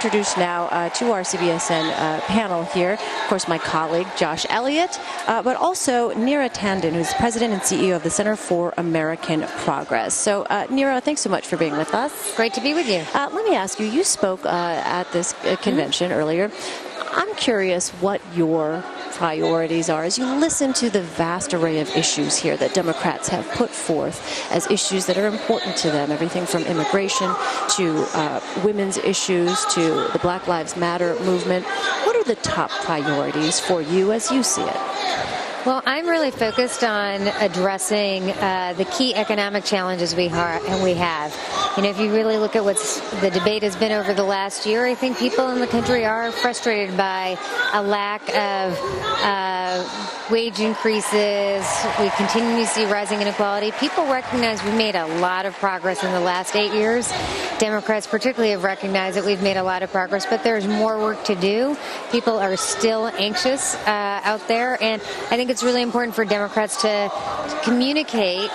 introduce now to our CBSN panel here, of course, my colleague, Josh Elliott, but also Neera Tanden, who's President and CEO of the Center for American Progress. So, Neera, thanks so much for being with us. Great to be with you. Let me ask you, you spoke at this convention earlier. I'm curious what your priorities are as you listen to the vast array of issues here that Democrats have put forth as issues that are important to them, everything from immigration to women's issues to the Black Lives Matter movement. What are the top priorities for you as you see it? Well, I'm really focused on addressing the key economic challenges we have. You know, if you really look at what the debate has been over the last year, I think people in the country are frustrated by a lack of wage increases. We continue to see rising inequality. People recognize we've made a lot of progress in the last 8 years. Democrats particularly have recognized that we've made a lot of progress, but there's more work to do. People are still anxious out there, and I think it's really important for Democrats to communicate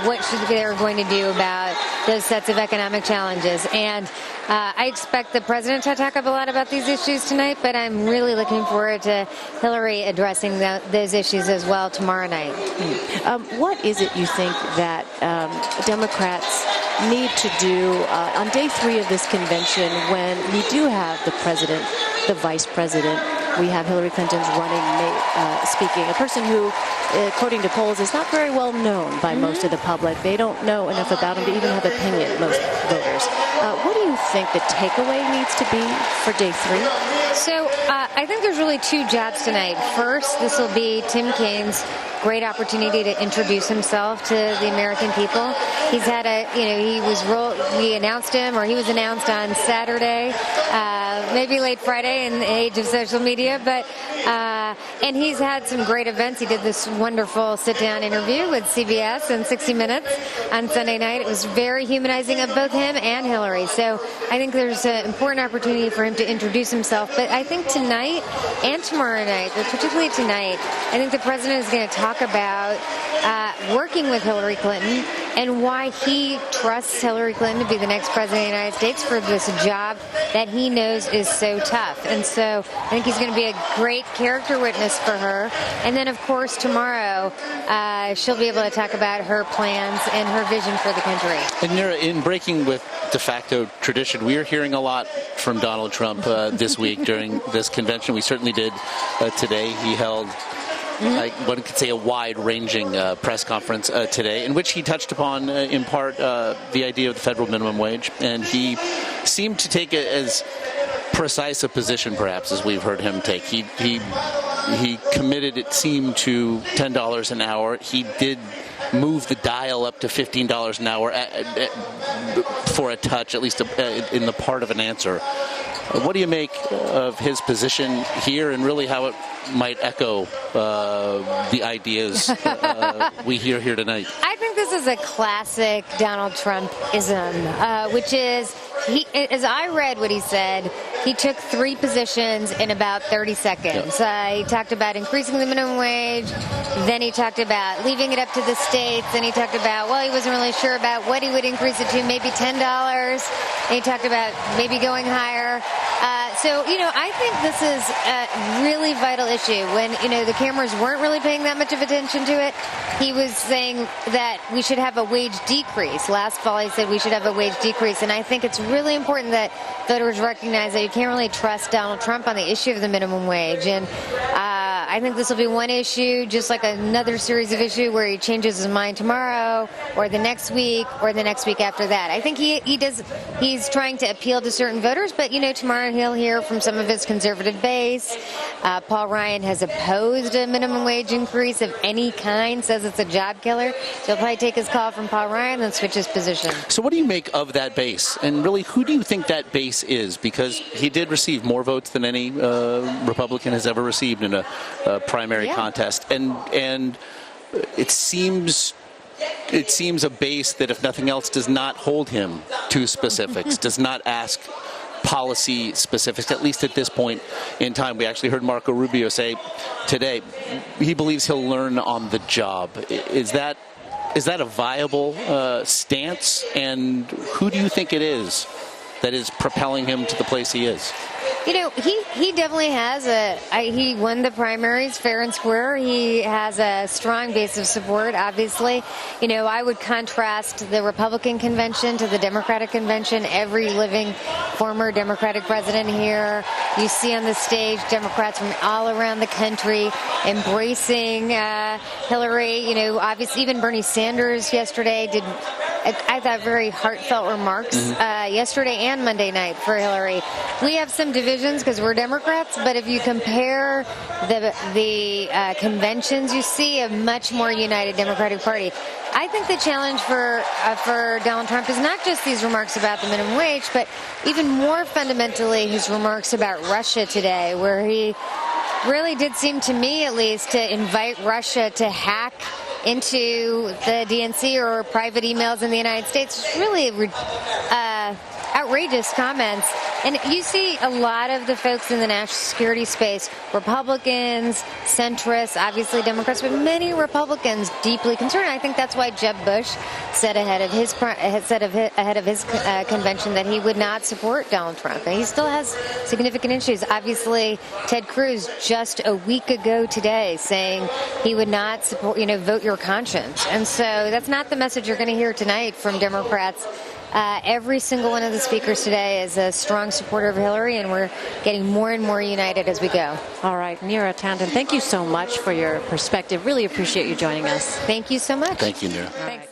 what they're going to do about those sets of economic challenges. And I expect the president to talk a lot about these issues tonight, but I'm really looking forward to Hillary addressing those issues as well tomorrow night. What is it you think that Democrats need to do on day 3 of this convention when we do have the president, the vice president, we have Hillary Clinton's running mate speaking, a person who, according to polls, is not very well known by most of the public. They don't know enough about him to even have opinion, most voters. What do you think the takeaway needs to be for day 3? So I think there's really 2 jobs tonight. First, this will be Tim Kaine's great opportunity to introduce himself to the American people. He's had we announced him, or he was announced on Saturday, maybe late Friday in the age of social media, but and he's had some great events. He did this wonderful sit-down interview with CBS and 60 Minutes on Sunday night. It was very humanizing of both him and Hillary. So I think there's an important opportunity for him to introduce himself. But I think tonight and tomorrow night, but particularly tonight, I think the president is going to talk about working with Hillary Clinton and why he trusts Hillary Clinton to be the next president of the United States for this job that he knows is so tough. And so I think he's going to be a great character witness for her. And then, of course, tomorrow she'll be able to talk about her plans and her vision for the country. And Neera, in breaking with de facto tradition, we are hearing a lot from Donald Trump this week during this convention. We certainly did today. He held one could say a wide-ranging press conference today, in which he touched upon, in part, the idea of the federal minimum wage. And he seemed to take it as precise a position, perhaps, as we've heard him take. He committed, it seemed, to $10 an hour. He did move the dial up to $15 an hour for a touch, at least in the part of an answer. What do you make of his position here, and really how it might echo the ideas we hear here tonight? I think this is a classic Donald Trump-ism, which is, as I read what he said, he took 3 positions in about 30 seconds. He talked about increasing the minimum wage, then he talked about leaving it up to the states, then he talked about, well, he wasn't really sure about what he would increase it to, maybe $10, and he talked about maybe going higher. So, I think this is a really vital issue. When, the cameras weren't really paying that much of attention to it, he was saying that we should have a wage decrease. Last fall, he said we should have a wage decrease. And I think it's really important that voters recognize that you can't really trust Donald Trump on the issue of the minimum wage. And I think this will be one issue, just like another series of issues where he changes his mind tomorrow or the next week or the next week after that. I think he's trying to appeal to certain voters, but, tomorrow he'll hear from some of his conservative base. Paul Ryan has opposed a minimum wage increase of any kind, says it's a job killer. So he'll probably take his call from Paul Ryan, then switch his position. So what do you make of that base? And really, who do you think that base is? Because he did receive more votes than any Republican has ever received in a primary contest. And it seems a base that, if nothing else, does not hold him to specifics, does not ask policy specifics, at least at this point in time. We actually heard Marco Rubio say today he believes he'll learn on the job. Is that a viable stance? And who do you think it is? that is propelling him to the place he is? You know, he definitely has he won the primaries fair and square. He has a strong base of support, obviously. You know, I would contrast the Republican convention to the Democratic convention. Every living former Democratic president here. You see on the stage Democrats from all around the country embracing Hillary. You know, obviously even Bernie Sanders yesterday did, I thought, very heartfelt remarks yesterday and Monday night for Hillary. We have some divisions because we're Democrats, but if you compare the conventions, you see a much more united Democratic Party. I think the challenge for Donald Trump is not just these remarks about the minimum wage, but even more fundamentally his remarks about Russia today, where he really did seem, to me at least, to invite Russia to hack into the DNC or private emails in the United States. It's really outrageous comments. And you see a lot of the folks in the national security space, Republicans, centrists, obviously Democrats, but many Republicans deeply concerned. I think that's why Jeb Bush said ahead of his convention that he would not support Donald Trump. And he still has significant issues. Obviously, Ted Cruz just a week ago today saying he would not support, vote your conscience. And so that's not the message you're going to hear tonight from Democrats. Every single one of the speakers today is a strong supporter of Hillary, and we're getting more and more united as we go. All right, Neera Tanden, thank you so much for your perspective. Really appreciate you joining us. Thank you so much. Thank you, Neera. Thanks.